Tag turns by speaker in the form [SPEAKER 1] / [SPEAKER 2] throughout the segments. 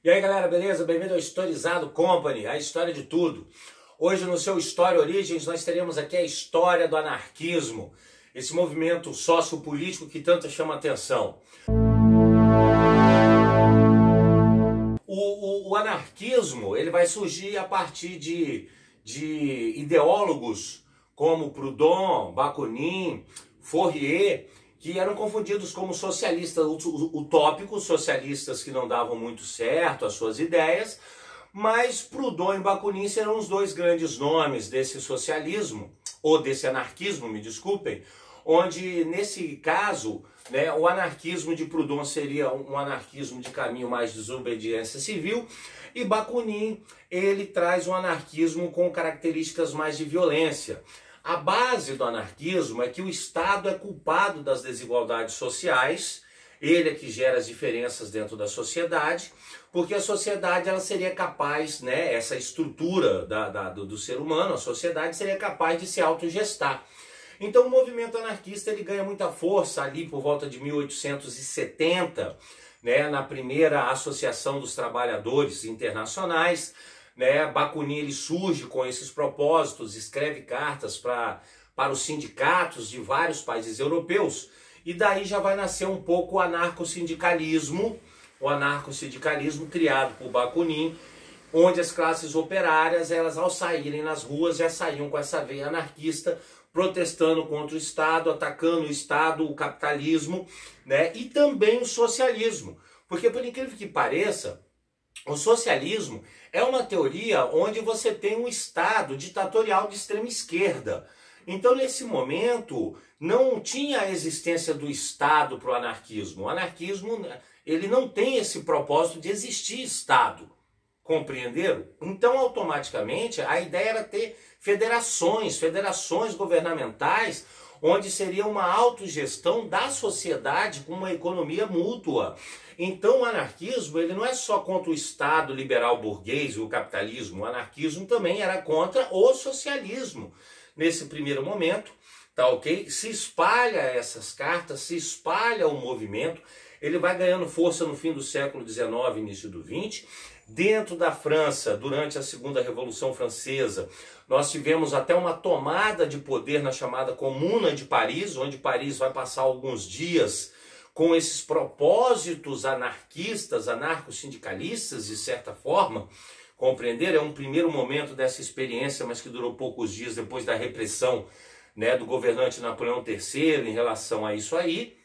[SPEAKER 1] E aí galera, beleza? Bem-vindo ao Historizado Company, a história de tudo. Hoje no seu História Origens nós teremos aqui a história do anarquismo, esse movimento sociopolítico que tanto chama atenção. O anarquismo ele vai surgir a partir de ideólogos como Proudhon, Bakunin, Fourier, que eram confundidos como socialistas utópicos, socialistas que não davam muito certo as suas ideias, mas Proudhon e Bakunin serão os dois grandes nomes desse socialismo, ou desse anarquismo, me desculpem, onde nesse caso, o anarquismo de Proudhon seria um anarquismo de caminho mais de desobediência civil, e Bakunin ele traz um anarquismo com características mais de violência. A base do anarquismo é que o Estado é culpado das desigualdades sociais, ele é que gera as diferenças dentro da sociedade, porque a sociedade ela seria capaz, essa estrutura do ser humano, a sociedade seria capaz de se autogestar. Então o movimento anarquista ele ganha muita força ali por volta de 1870, na primeira Associação dos Trabalhadores Internacionais. Bakunin ele surge com esses propósitos, escreve cartas para os sindicatos de vários países europeus, e daí já vai nascer um pouco o anarcossindicalismo criado por Bakunin, onde as classes operárias, elas ao saírem nas ruas, já saíam com essa veia anarquista, protestando contra o Estado, atacando o Estado, o capitalismo, e também o socialismo. Porque, por incrível que pareça, o socialismo é uma teoria onde você tem um Estado ditatorial de extrema esquerda. Então, nesse momento, não tinha a existência do Estado para o anarquismo. O anarquismo ele não tem esse propósito de existir Estado. Compreenderam? Então, automaticamente, a ideia era ter federações governamentais, onde seria uma autogestão da sociedade com uma economia mútua. Então o anarquismo ele não é só contra o Estado liberal burguês, o capitalismo, o anarquismo também era contra o socialismo. Nesse primeiro momento, tá ok? Se espalha essas cartas, se espalha o movimento, ele vai ganhando força no fim do século XIX, início do XX. Dentro da França, durante a Segunda Revolução Francesa, nós tivemos até uma tomada de poder na chamada Comuna de Paris, onde Paris vai passar alguns dias com esses propósitos anarquistas, anarcossindicalistas, de certa forma. Compreender? É um primeiro momento dessa experiência, mas que durou poucos dias depois da repressão, do governante Napoleão III em relação a isso aí.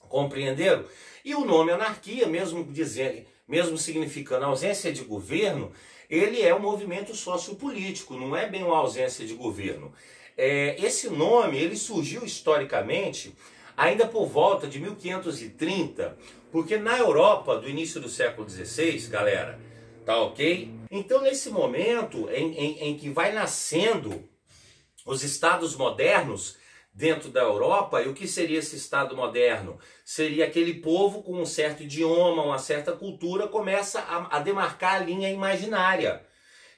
[SPEAKER 1] Compreenderam? E o nome anarquia, mesmo significando ausência de governo, ele é um movimento sociopolítico, não é bem uma ausência de governo. Esse nome ele surgiu historicamente ainda por volta de 1530, porque na Europa do início do século XVI, galera, tá ok? Então nesse momento em que vai nascendo os estados modernos dentro da Europa, e o que seria esse Estado moderno? Seria aquele povo com um certo idioma, uma certa cultura, começa a demarcar a linha imaginária.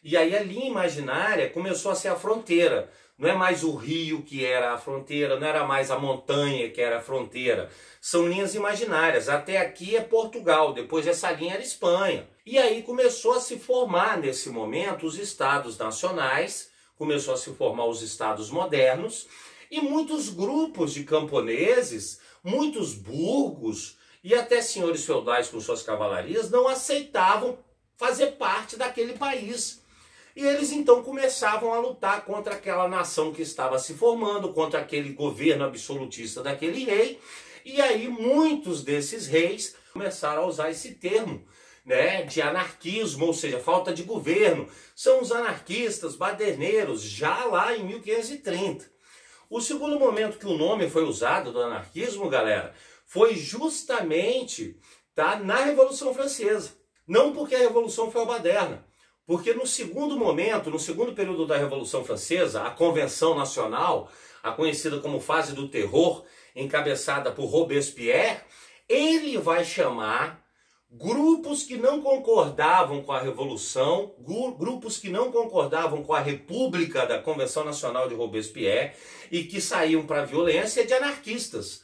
[SPEAKER 1] E aí a linha imaginária começou a ser a fronteira. Não é mais o rio que era a fronteira, não era mais a montanha que era a fronteira. São linhas imaginárias. Até aqui é Portugal, depois essa linha era Espanha. E aí começou a se formar nesse momento os estados nacionais, começou a se formar os estados modernos, e muitos grupos de camponeses, muitos burgos e até senhores feudais com suas cavalarias não aceitavam fazer parte daquele país. E eles então começavam a lutar contra aquela nação que estava se formando, contra aquele governo absolutista daquele rei. E aí muitos desses reis começaram a usar esse termo, de anarquismo, ou seja, falta de governo. São os anarquistas baderneiros, já lá em 1530. O segundo momento que o nome foi usado do anarquismo, galera, foi justamente na Revolução Francesa. Não porque a Revolução foi moderna, porque no segundo momento, no segundo período da Revolução Francesa, a Convenção Nacional, a conhecida como Fase do Terror, encabeçada por Robespierre, ele vai chamar grupos que não concordavam com a Revolução, grupos que não concordavam com a República da Convenção Nacional de Robespierre e que saíam para a violência de anarquistas.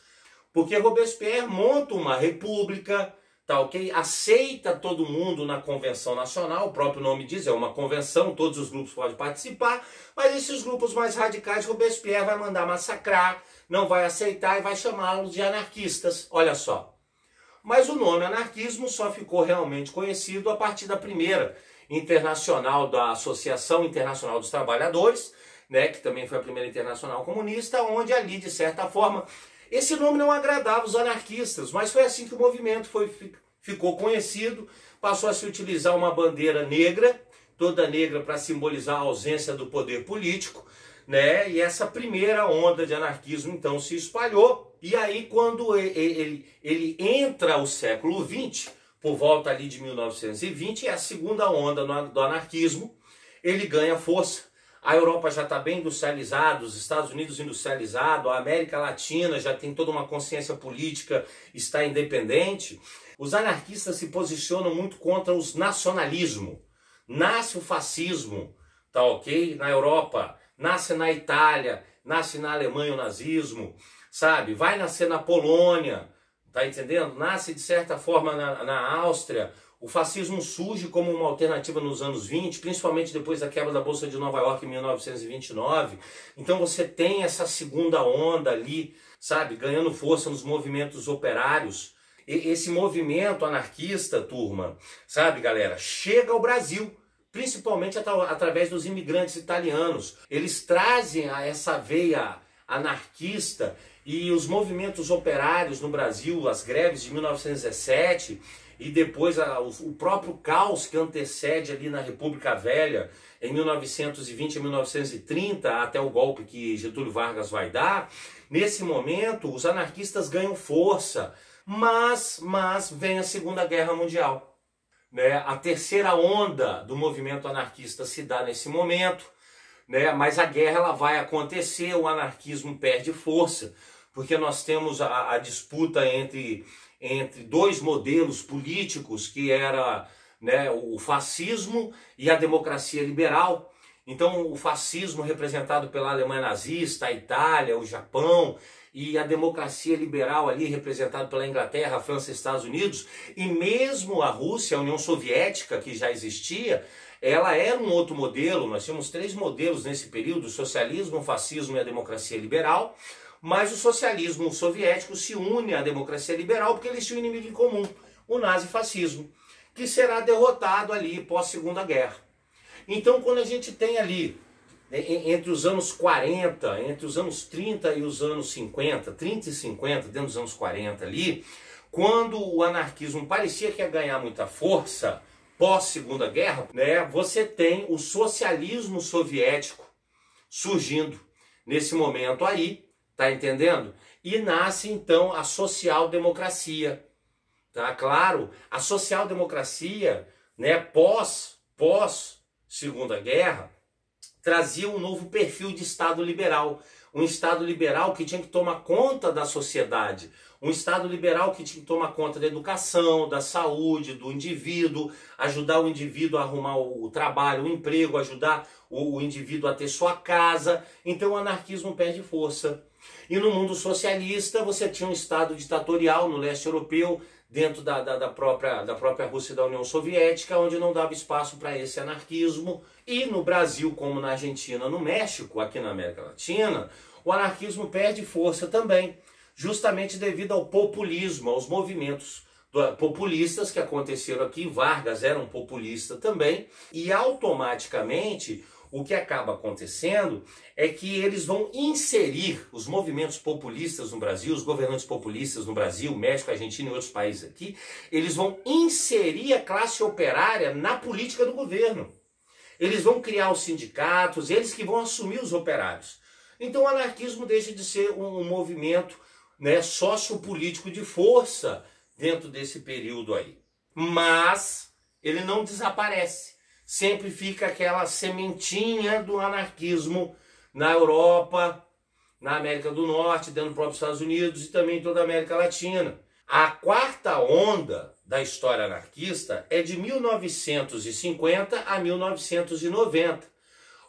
[SPEAKER 1] Porque Robespierre monta uma república, tá ok? Aceita todo mundo na convenção nacional, o próprio nome diz, é uma convenção, todos os grupos podem participar, mas esses grupos mais radicais, Robespierre vai mandar massacrar, não vai aceitar e vai chamá-los de anarquistas, olha só. Mas o nome anarquismo só ficou realmente conhecido a partir da primeira internacional da Associação Internacional dos Trabalhadores, né, que também foi a primeira internacional comunista, onde ali, de certa forma, esse nome não agradava os anarquistas, mas foi assim que o movimento ficou conhecido, passou a se utilizar uma bandeira negra, toda negra para simbolizar a ausência do poder político, né? E essa primeira onda de anarquismo então se espalhou, e aí quando ele entra o século XX, por volta ali de 1920, é a segunda onda do anarquismo, ele ganha força. A Europa já está bem industrializada, os Estados Unidos industrializado, a América Latina já tem toda uma consciência política, está independente. Os anarquistas se posicionam muito contra os nacionalismos. Nasce o fascismo, tá ok? Na Europa, nasce na Itália, nasce na Alemanha o nazismo, sabe? Vai nascer na Polônia, tá entendendo? Nasce de certa forma na Áustria. O fascismo surge como uma alternativa nos anos 20, principalmente depois da quebra da Bolsa de Nova York em 1929. Então você tem essa segunda onda ali, sabe, ganhando força nos movimentos operários. Esse movimento anarquista, turma, sabe, galera, chega ao Brasil, principalmente através dos imigrantes italianos. Eles trazem essa veia anarquista e os movimentos operários no Brasil, as greves de 1917... e depois o próprio caos que antecede ali na República Velha, em 1920 e 1930, até o golpe que Getúlio Vargas vai dar, nesse momento os anarquistas ganham força, mas vem a Segunda Guerra Mundial. Né? A terceira onda do movimento anarquista se dá nesse momento, né? Mas a guerra ela vai acontecer, o anarquismo perde força, porque nós temos a disputa entre dois modelos políticos, que era, né, o fascismo e a democracia liberal. Então o fascismo representado pela Alemanha nazista, a Itália, o Japão, e a democracia liberal ali representada pela Inglaterra, a França e Estados Unidos, e mesmo a Rússia, a União Soviética, que já existia, ela era um outro modelo. Nós tínhamos três modelos nesse período: o socialismo, o fascismo e a democracia liberal. Mas o socialismo soviético se une à democracia liberal porque eles tinham um inimigo em comum, o nazifascismo, que será derrotado ali pós-Segunda Guerra. Então, quando a gente tem ali, entre os anos 40, entre os anos 30 e os anos 50, 30 e 50, dentro dos anos 40 ali, quando o anarquismo parecia que ia ganhar muita força pós-Segunda Guerra, né, você tem o socialismo soviético surgindo nesse momento aí. Tá entendendo? E nasce então a social-democracia. Tá claro? A social-democracia, né, pós Segunda Guerra, trazia um novo perfil de Estado liberal. Um Estado liberal que tinha que tomar conta da sociedade. Um Estado liberal que tinha que tomar conta da educação, da saúde, do indivíduo, ajudar o indivíduo a arrumar o trabalho, o emprego, ajudar o indivíduo a ter sua casa. Então o anarquismo perde força. E no mundo socialista você tinha um Estado ditatorial no leste europeu, dentro da própria Rússia e da União Soviética, onde não dava espaço para esse anarquismo. E no Brasil, como na Argentina, no México, aqui na América Latina, o anarquismo perde força também, justamente devido ao populismo, aos movimentos populistas que aconteceram aqui. Vargas era um populista também, e automaticamente o que acaba acontecendo é que eles vão inserir os movimentos populistas no Brasil, os governantes populistas no Brasil, México, Argentina e outros países aqui, eles vão inserir a classe operária na política do governo. Eles vão criar os sindicatos, eles que vão assumir os operários. Então o anarquismo deixa de ser um movimento, né, sociopolítico de força dentro desse período aí. Mas ele não desaparece. Sempre fica aquela sementinha do anarquismo na Europa, na América do Norte, dentro dos próprios Estados Unidos e também em toda a América Latina. A quarta onda da história anarquista é de 1950 a 1990.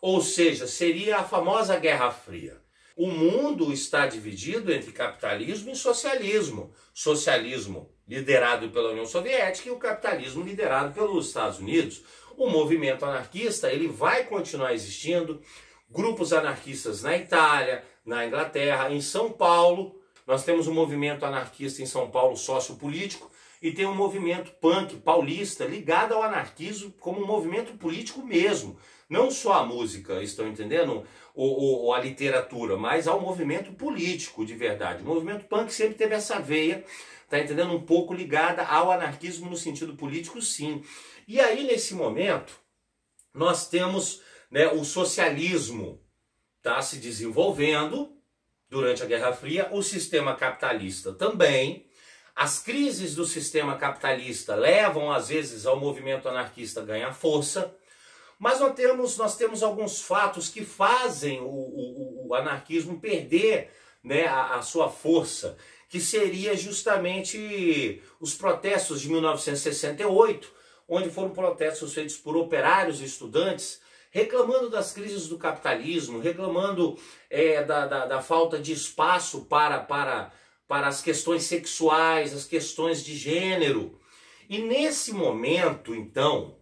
[SPEAKER 1] Ou seja, seria a famosa Guerra Fria. o mundo está dividido entre capitalismo e socialismo. Socialismo liderado pela União Soviética e o capitalismo liderado pelos Estados Unidos. O movimento anarquista ele vai continuar existindo. Grupos anarquistas na Itália, na Inglaterra, em São Paulo. Nós temos um movimento anarquista em São Paulo sociopolítico e tem um movimento punk paulista ligado ao anarquismo como um movimento político mesmo. Não só a música, estão entendendo? Ou a literatura, mas ao movimento político de verdade. O movimento punk sempre teve essa veia, tá entendendo? Um pouco ligada ao anarquismo no sentido político, sim. E aí, nesse momento, nós temos, né, o socialismo tá se desenvolvendo durante a Guerra Fria, o sistema capitalista também. As crises do sistema capitalista levam, às vezes, ao movimento anarquista ganhar força. Mas nós temos alguns fatos que fazem o anarquismo perder, né, a sua força, que seria justamente os protestos de 1968, onde foram protestos feitos por operários e estudantes, reclamando das crises do capitalismo, reclamando da falta de espaço para as questões sexuais, as questões de gênero. E nesse momento, então,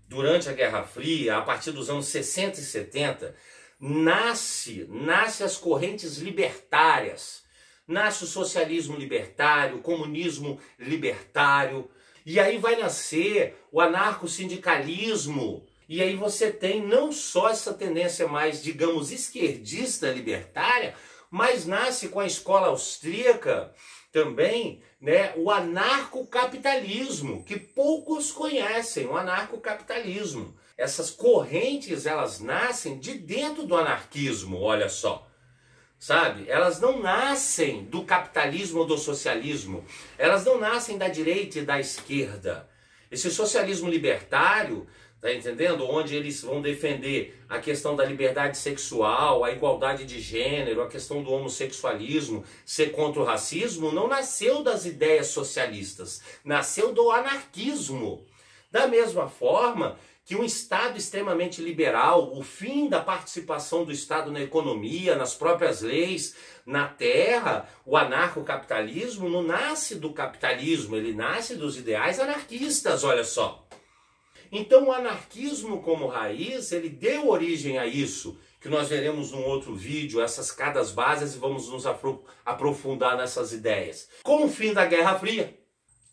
[SPEAKER 1] durante a Guerra Fria, a partir dos anos 60 e 70, nasce as correntes libertárias, nasce o socialismo libertário, o comunismo libertário, e aí vai nascer o anarcossindicalismo, e aí você tem não só essa tendência mais, digamos, esquerdista libertária, mas nasce com a escola austríaca também, né, o anarcocapitalismo, que poucos conhecem, o anarcocapitalismo. Essas correntes, elas nascem de dentro do anarquismo, olha só. Sabe? Elas não nascem do capitalismo ou do socialismo. Elas não nascem da direita e da esquerda. Esse socialismo libertário, tá entendendo? Onde eles vão defender a questão da liberdade sexual, a igualdade de gênero, a questão do homossexualismo, ser contra o racismo, não nasceu das ideias socialistas, nasceu do anarquismo. Da mesma forma que um Estado extremamente liberal, o fim da participação do Estado na economia, nas próprias leis, na terra, o anarcocapitalismo não nasce do capitalismo, ele nasce dos ideais anarquistas, olha só. Então o anarquismo como raiz, ele deu origem a isso, que nós veremos num outro vídeo, essas cadas bases, e vamos nos aprofundar nessas ideias. Com o fim da Guerra Fria,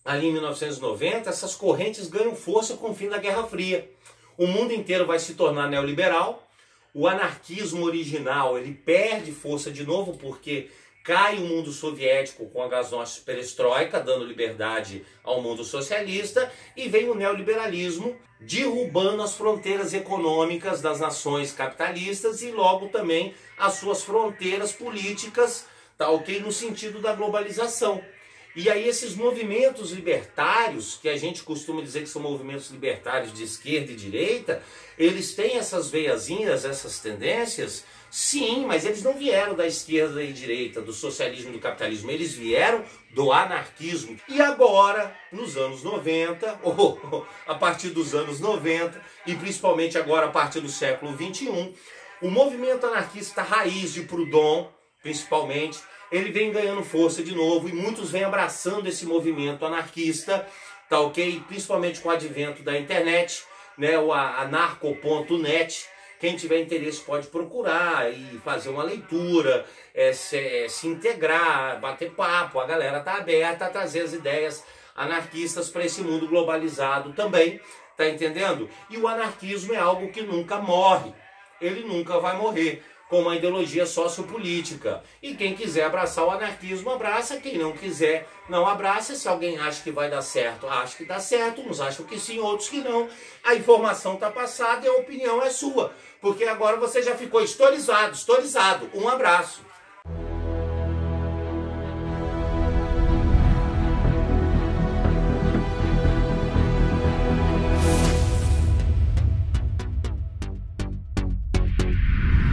[SPEAKER 1] ali em 1990, essas correntes ganham força com o fim da Guerra Fria. O mundo inteiro vai se tornar neoliberal, o anarquismo original ele perde força de novo porque cai o mundo soviético com a glasnost perestroika, dando liberdade ao mundo socialista, e vem o neoliberalismo derrubando as fronteiras econômicas das nações capitalistas e logo também as suas fronteiras políticas, tá ok? No sentido da globalização. E aí esses movimentos libertários, que a gente costuma dizer que são movimentos libertários de esquerda e direita, eles têm essas veiazinhas, essas tendências, sim, mas eles não vieram da esquerda e direita, do socialismo e do capitalismo, eles vieram do anarquismo. E agora, nos anos 90, ou a partir dos anos 90, e principalmente agora a partir do século XXI, o movimento anarquista raiz de Proudhon, principalmente, ele vem ganhando força de novo e muitos vêm abraçando esse movimento anarquista, tá ok? Principalmente com o advento da internet, né? O anarco.net. Quem tiver interesse pode procurar e fazer uma leitura, se integrar, bater papo. A galera tá aberta a trazer as ideias anarquistas para esse mundo globalizado também, tá entendendo? E o anarquismo é algo que nunca morre, ele nunca vai morrer, como uma ideologia sociopolítica. E quem quiser abraçar o anarquismo, abraça. Quem não quiser, não abraça. Se alguém acha que vai dar certo, acha que dá certo. Uns acham que sim, outros que não. A informação está passada e a opinião é sua. Porque agora você já ficou historizado. Um abraço.